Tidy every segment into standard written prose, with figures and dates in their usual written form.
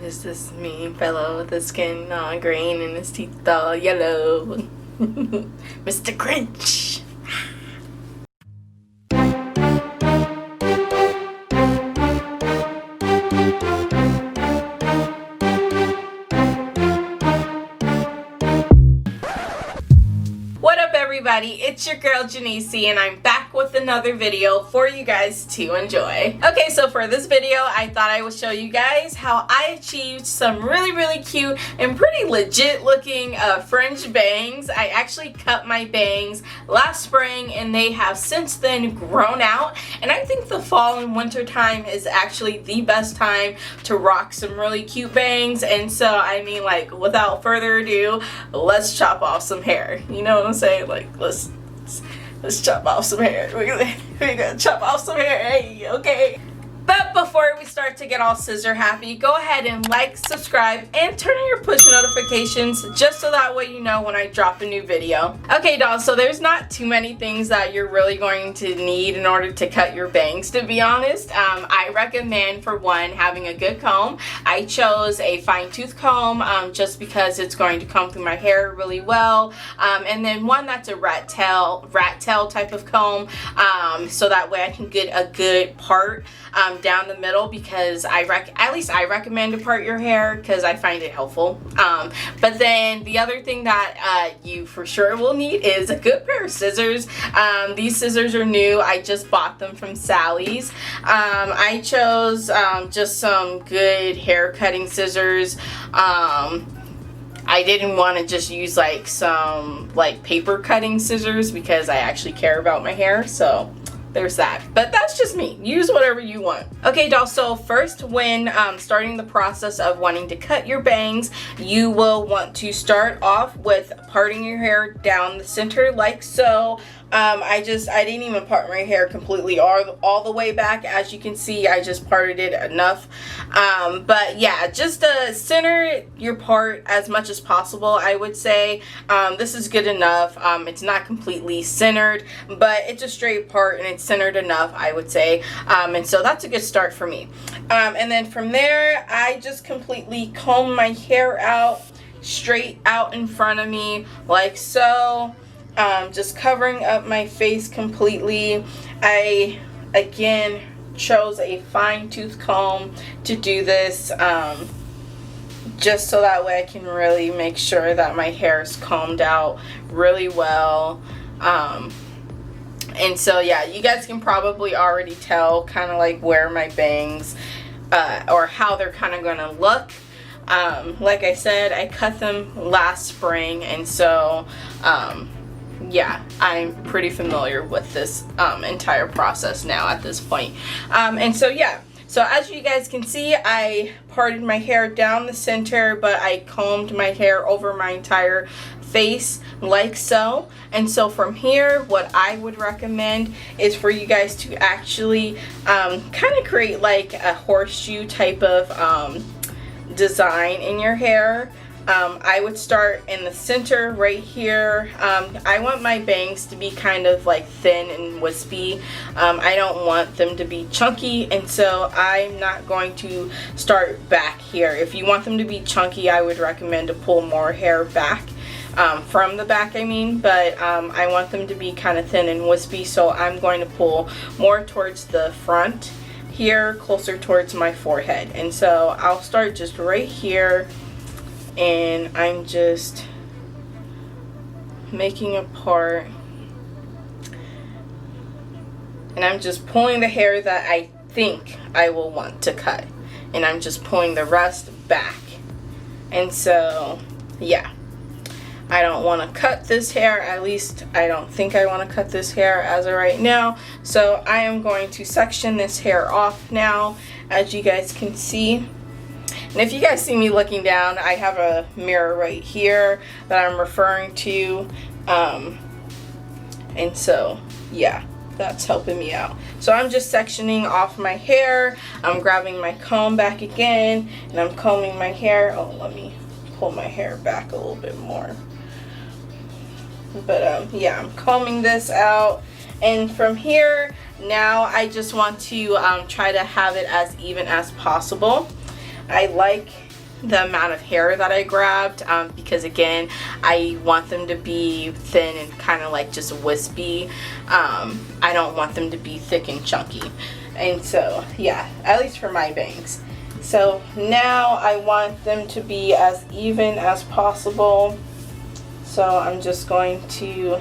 is this mean fellow with his skin all green and his teeth all yellow? Mr. Grinch. What up, everybody? It's your girl Jenycee, and I'm back with another video for you guys to enjoy. Okay, so for this video, I thought I would show you guys how I achieved some really cute and pretty legit looking fringe bangs. I actually cut my bangs last spring, and they have since then grown out, and I think the fall and winter time is actually the best time to rock some really cute bangs. And so, I mean, like, without further ado, let's chop off some hair. You know what I'm saying? Like, let's chop off some hair. We're gonna chop off some hair. Hey, okay. But before we start to get all scissor happy, go ahead and like, subscribe, and turn on your push notifications just so that way you know when I drop a new video. Okay, dolls, so there's not too many things that you're really going to need in order to cut your bangs, to be honest. I recommend, for one, having a good comb. I chose a fine tooth comb just because it's going to comb through my hair really well. And then one that's a rat tail type of comb, so that way I can get a good part down the middle, because at least I recommend to part your hair because I find it helpful. But then the other thing that you for sure will need is a good pair of scissors. These scissors are new. I just bought them from Sally's. I chose just some good hair cutting scissors. I didn't want to just use like some paper cutting scissors because I actually care about my hair, so there's that. But that's just me. Use whatever you want. Okay, dolls, so first, when starting the process of wanting to cut your bangs, you will want to start off with parting your hair down the center like so. I didn't even part my hair completely all the way back. As you can see, I just parted it enough. But yeah, just center your part as much as possible, I would say. This is good enough. It's not completely centered, but it's a straight part and it's centered enough, I would say. And so that's a good start for me. And then from there, I just completely comb my hair out straight out in front of me like so. Just covering up my face completely. I again chose a fine tooth comb to do this, just so that way I can really make sure that my hair is combed out really well. And so yeah, you guys can probably already tell kind of like where my bangs or how they're kind of gonna look. Like I said, I cut them last spring, and so yeah, I'm pretty familiar with this entire process now at this point. And so yeah, so as you guys can see, I parted my hair down the center, but I combed my hair over my entire face like so. And so from here, what I would recommend is for you guys to actually kind of create like a horseshoe type of design in your hair. I would start in the center right here. I want my bangs to be kind of like thin and wispy. I don't want them to be chunky, and so I'm not going to start back here. If you want them to be chunky, I would recommend to pull more hair back, from the back I mean, but I want them to be kind of thin and wispy, so I'm going to pull more towards the front here, closer towards my forehead. And so I'll start just right here, and I'm just making a part, and I'm just pulling the hair that I think I will want to cut, and I'm just pulling the rest back. And so yeah, I don't want to cut this hair, at least I don't think I want to cut this hair as of right now. So I am going to section this hair off now, as you guys can see. And if you guys see me looking down, I have a mirror right here that I'm referring to. And so, yeah, that's helping me out. So I'm just sectioning off my hair. I'm grabbing my comb back again, and I'm combing my hair. Oh, let me pull my hair back a little bit more. But yeah, I'm combing this out. And from here, now I just want to try to have it as even as possible. I like the amount of hair that I grabbed, because again, I want them to be thin and kind of like just wispy. I don't want them to be thick and chunky. And so yeah, at least for my bangs. So now I want them to be as even as possible. So I'm just going to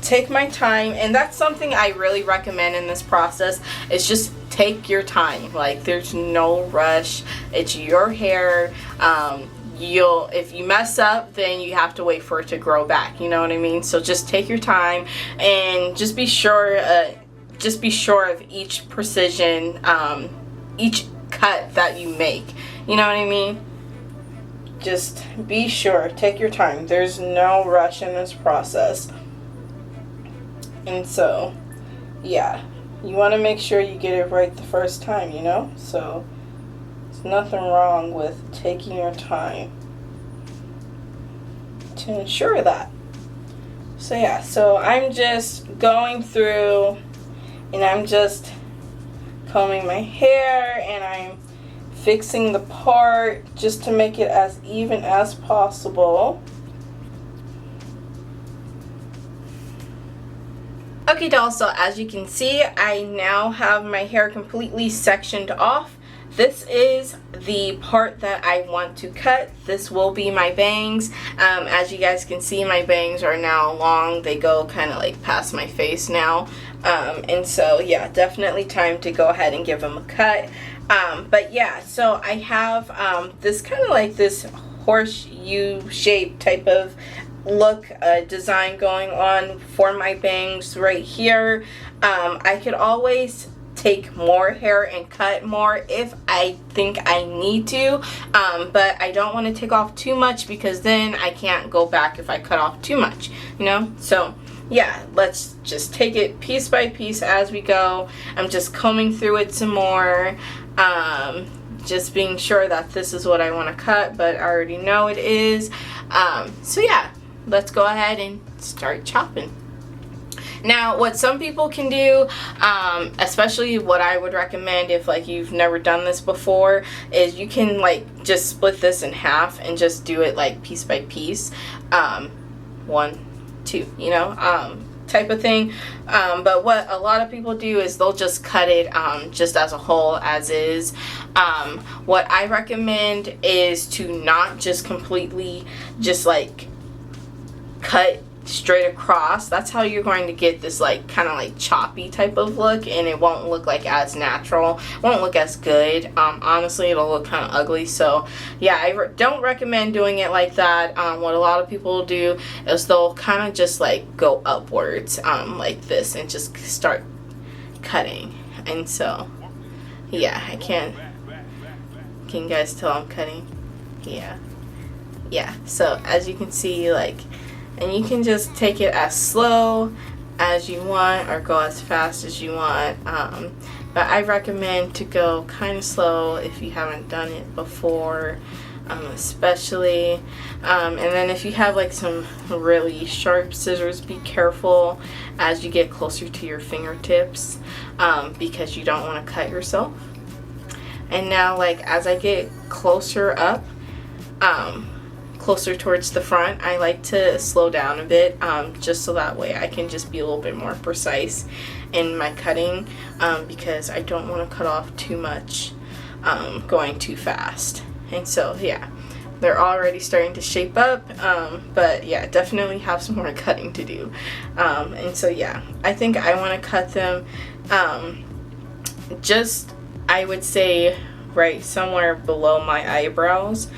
take my time, and that's something I really recommend in this process, is just take your time. Like, there's no rush. It's your hair. If you mess up, then you have to wait for it to grow back, you know what I mean? So just take your time, and just be sure of each precision, each cut that you make, you know what I mean? Just be sure, take your time. There's no rush in this process. And so yeah, you want to make sure you get it right the first time, you know? So there's nothing wrong with taking your time to ensure that. So yeah, so I'm just going through and I'm just combing my hair, and I'm fixing the part just to make it as even as possible. Okay, dolls, so as you can see, I now have my hair completely sectioned off. This is the part that I want to cut. This will be my bangs. As you guys can see, my bangs are now long. They go kind of like past my face now. And so yeah, definitely time to go ahead and give them a cut. But yeah, so I have this kind of like this horseshoe shape type of look design going on for my bangs right here. I could always take more hair and cut more if I think I need to, but I don't want to take off too much, because then I can't go back if I cut off too much, you know? So yeah, let's just take it piece by piece as we go. I'm just combing through it some more, just being sure that this is what I want to cut, but I already know it is. So yeah, let's go ahead and start chopping. Now, what some people can do, especially what I would recommend if like you've never done this before, is you can like just split this in half and just do it like piece by piece, 1, 2, you know, type of thing. But what a lot of people do is they'll just cut it just as a whole, as is. What I recommend is to not just completely just like cut straight across. That's how you're going to get this like kind of like choppy type of look, and it won't look like as natural, won't look as good. Honestly, it'll look kind of ugly. So yeah, I don't recommend doing it like that. What a lot of people do is they'll kind of just like go upwards like this and just start cutting. And so yeah, can you guys tell I'm cutting? Yeah, so as you can see, like, and you can just take it as slow as you want or go as fast as you want, but I recommend to go kind of slow if you haven't done it before, especially, and then if you have like some really sharp scissors, be careful as you get closer to your fingertips, because you don't want to cut yourself. And now, like, as I get closer up, closer towards the front, I like to slow down a bit, just so that way I can just be a little bit more precise in my cutting, because I don't want to cut off too much going too fast. And so yeah, they're already starting to shape up, but yeah, definitely have some more cutting to do. And so yeah, I think I want to cut them just, I would say, right somewhere below my eyebrows,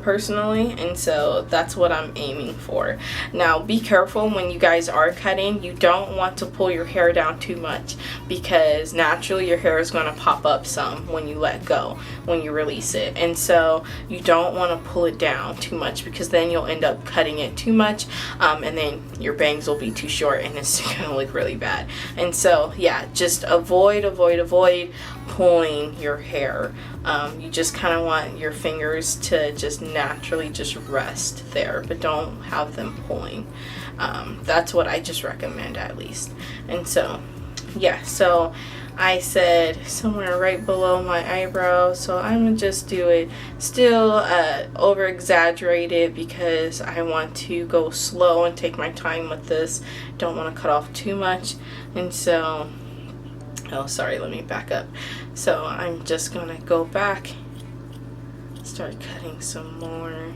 personally, and so that's what I'm aiming for. Now be careful when you guys are cutting. You don't want to pull your hair down too much, because naturally your hair is going to pop up some when you let go, when you release it, and so you don't want to pull it down too much, because then you'll end up cutting it too much, and then your bangs will be too short and it's gonna look really bad. And so yeah, just avoid pulling your hair. You just kind of want your fingers to just naturally just rest there, but don't have them pulling. That's what I just recommend, at least. And so yeah, so I said somewhere right below my eyebrow, so I'm gonna just do it still over exaggerated because I want to go slow and take my time with this. Don't want to cut off too much, and so, oh sorry, let me back up. So I'm just gonna go back, start cutting some more.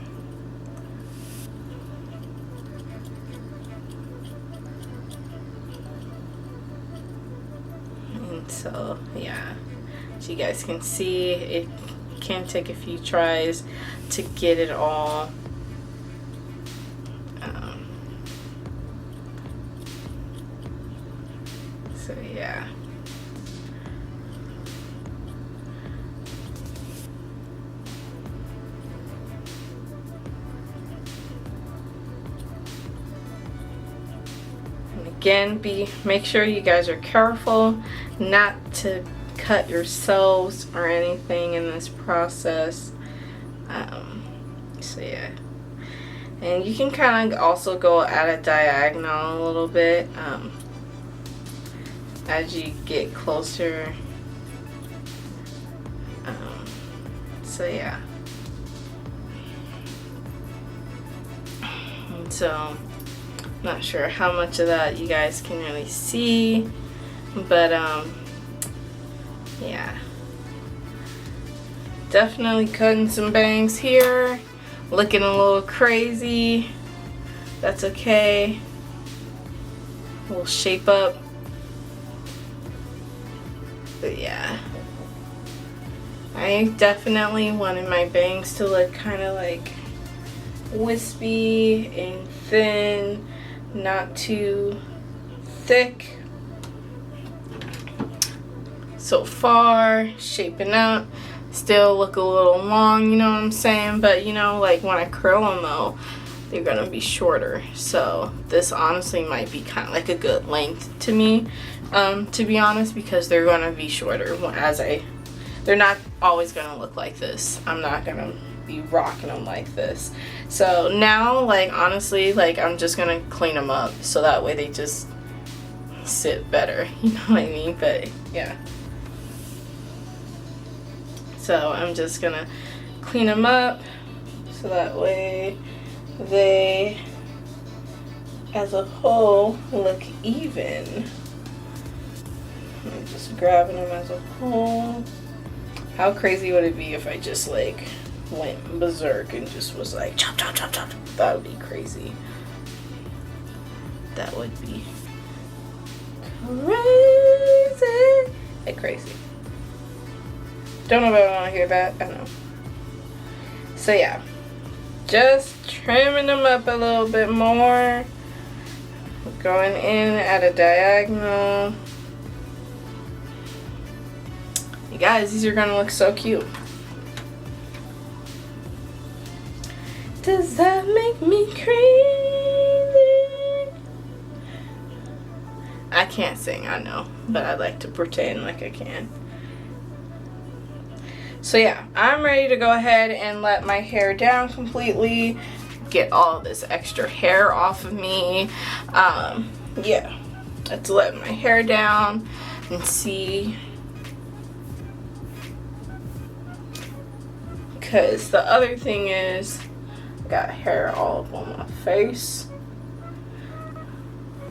So yeah, as you guys can see, it can take a few tries to get it all so yeah. Again, make sure you guys are careful not to cut yourselves or anything in this process. So yeah, and you can kind of also go at a diagonal a little bit as you get closer. So yeah, and so not sure how much of that you guys can really see, but yeah, definitely cutting some bangs here, looking a little crazy. That's okay, we'll shape up. But yeah, I definitely wanted my bangs to look kind of like wispy and thin, not too thick. So far, shaping up, still look a little long, you know what I'm saying? But you know, like when I curl them though, they're gonna be shorter. So this honestly might be kind of like a good length to me, to be honest, because they're gonna be shorter they're not always gonna look like this. I'm not gonna be rocking them like this. So now, like, honestly, like, I'm just gonna clean them up so that way they just sit better, you know what I mean? But yeah, so I'm just gonna clean them up so that way they as a whole look even. I'm just grabbing them as a whole. How crazy would it be if I just like went berserk and just was like chop chop chop chop? That would be crazy. That would be crazy. Like crazy. Don't know if I want to hear that. I know. So yeah, just trimming them up a little bit more, going in at a diagonal. You guys, these are gonna look so cute. Does that make me crazy? I can't sing, I know, but I like to pretend like I can. So yeah, I'm ready to go ahead and let my hair down completely, get all this extra hair off of me. Yeah, let's let my hair down and see. Because the other thing is, I got hair all up on my face.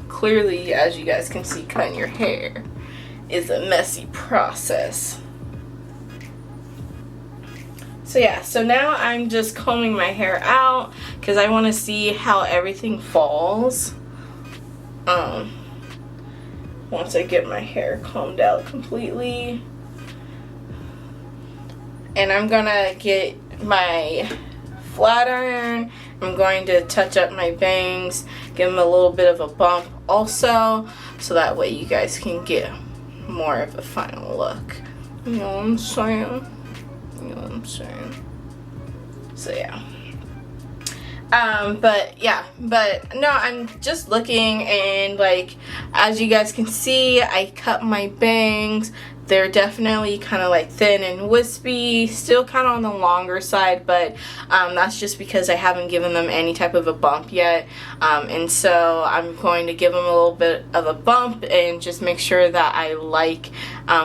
Clearly, as you guys can see, cutting your hair is a messy process. So yeah, so now I'm just combing my hair out because I want to see how everything falls. Once I get my hair combed out completely. And I'm gonna get my flat iron. I'm going to touch up my bangs, give them a little bit of a bump also, so that way you guys can get more of a final look. You know what I'm saying? You know what I'm saying? So yeah. But no, I'm just looking, and like, as you guys can see, I cut my bangs. They're definitely kind of like thin and wispy, still kind of on the longer side, but that's just because I haven't given them any type of a bump yet. And so I'm going to give them a little bit of a bump and just make sure that I like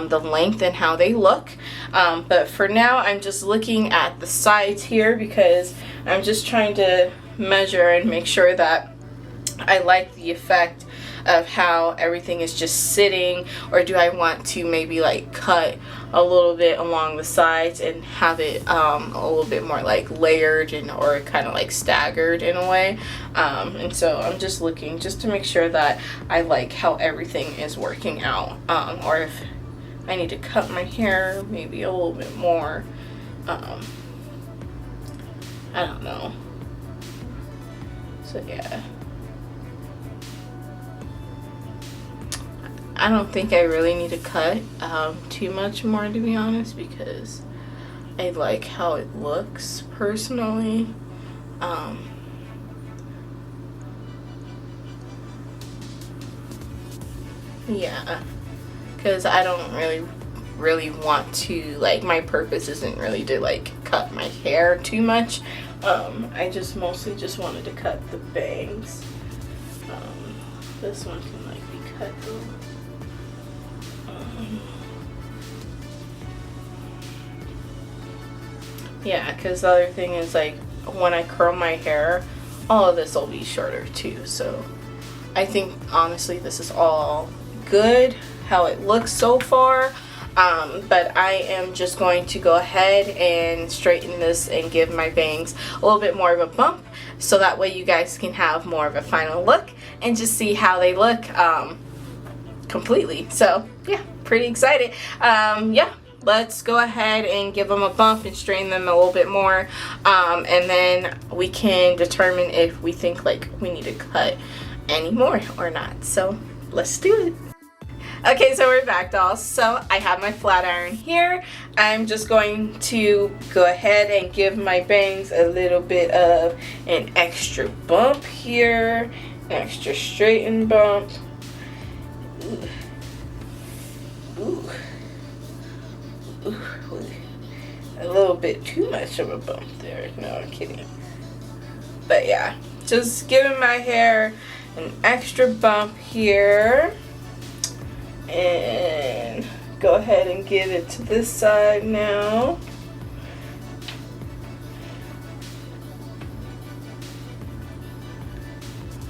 the length and how they look. But for now, I'm just looking at the sides here because I'm just trying to measure and make sure that I like the effect of how everything is just sitting, or do I want to maybe like cut a little bit along the sides and have it a little bit more like layered and or kind of like staggered in a way. And so I'm just looking just to make sure that I like how everything is working out, or if I need to cut my hair maybe a little bit more. I don't know. So yeah, I don't think I really need to cut too much more, to be honest, because I like how it looks personally. Yeah, because I don't really want to, like, my purpose isn't really to like cut my hair too much. I just mostly just wanted to cut the bangs. This one can like be cut though. Yeah, because the other thing is, like, when I curl my hair, all of this will be shorter too. So I think honestly this is all good how it looks so far. But I am just going to go ahead and straighten this and give my bangs a little bit more of a bump, so that way you guys can have more of a final look and just see how they look completely. So yeah, pretty excited. Yeah, let's go ahead and give them a bump and straighten them a little bit more, and then we can determine if we think like we need to cut any more or not. So let's do it. Okay, so we're back, dolls. So I have my flat iron here. I'm just going to go ahead and give my bangs a little bit of an extra bump here, extra straighten bump. Ooh. Ooh. A little bit too much of a bump there. No, I'm kidding. But yeah, just giving my hair an extra bump here. And go ahead and give it to this side now.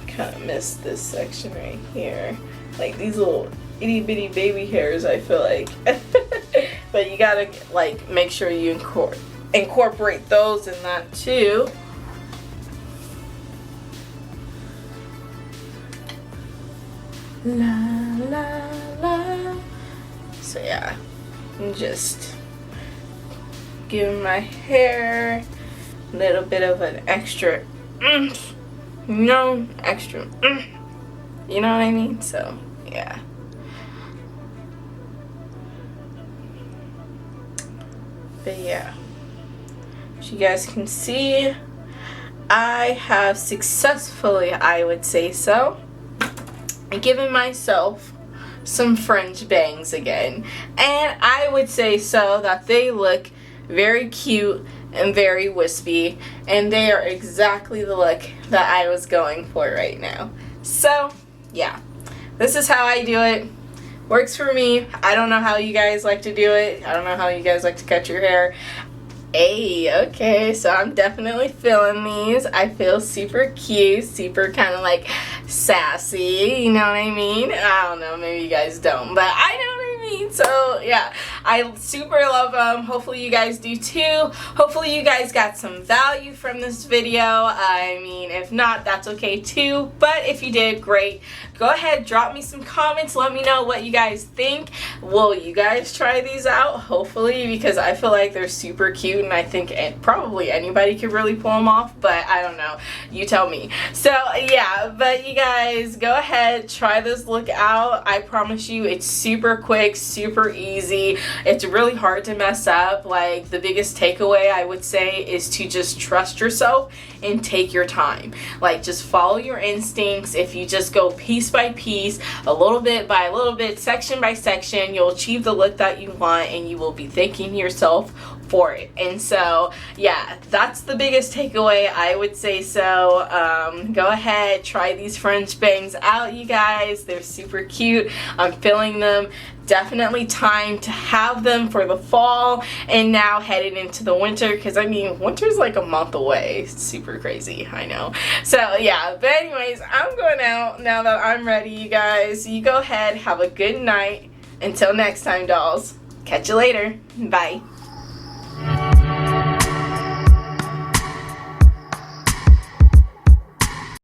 Kind of missed this section right here. Like these little itty bitty baby hairs, I feel like. But you gotta like make sure you incorporate those in that too. La la la. So yeah, I'm just giving my hair a little bit of an extra extra you know what I mean? So yeah. But yeah, as you guys can see, I have successfully, I would say so, given myself some fringe bangs again, and I would say so that they look very cute and very wispy, and they are exactly the look that I was going for right now. So yeah, this is how I do it. Works for me. I don't know how you guys like to do it. I don't know how you guys like to cut your hair. Hey, okay, so I'm definitely feeling these. I feel super cute, super kind of like sassy, you know what I mean? I don't know, maybe you guys don't, but I know what I mean. So yeah, I super love them. Hopefully you guys do too. Hopefully you guys got some value from this video. I mean, if not, that's okay too, but if you did, great. Go ahead, drop me some comments, let me know what you guys think. Will you guys try these out? Hopefully, because I feel like they're super cute, and I think probably anybody could really pull them off, but I don't know, you tell me. So yeah, but you guys go ahead, try this look out. I promise you it's super quick, super easy. It's really hard to mess up. Like, the biggest takeaway I would say is to just trust yourself and take your time. Like, just follow your instincts. If you just go piece by piece, a little bit by a little bit, section by section, and you'll achieve the look that you want, and you will be thanking yourself for it. And so yeah, that's the biggest takeaway, I would say. So go ahead, try these fringe bangs out, you guys. They're super cute. I'm feeling them. Definitely time to have them for the fall, and now headed into the winter, because I mean winter's like a month away. It's super crazy, I know. So yeah, but anyways, I'm going out now that I'm ready, you guys. You go ahead, have a good night. Until next time, dolls. Catch you later. Bye.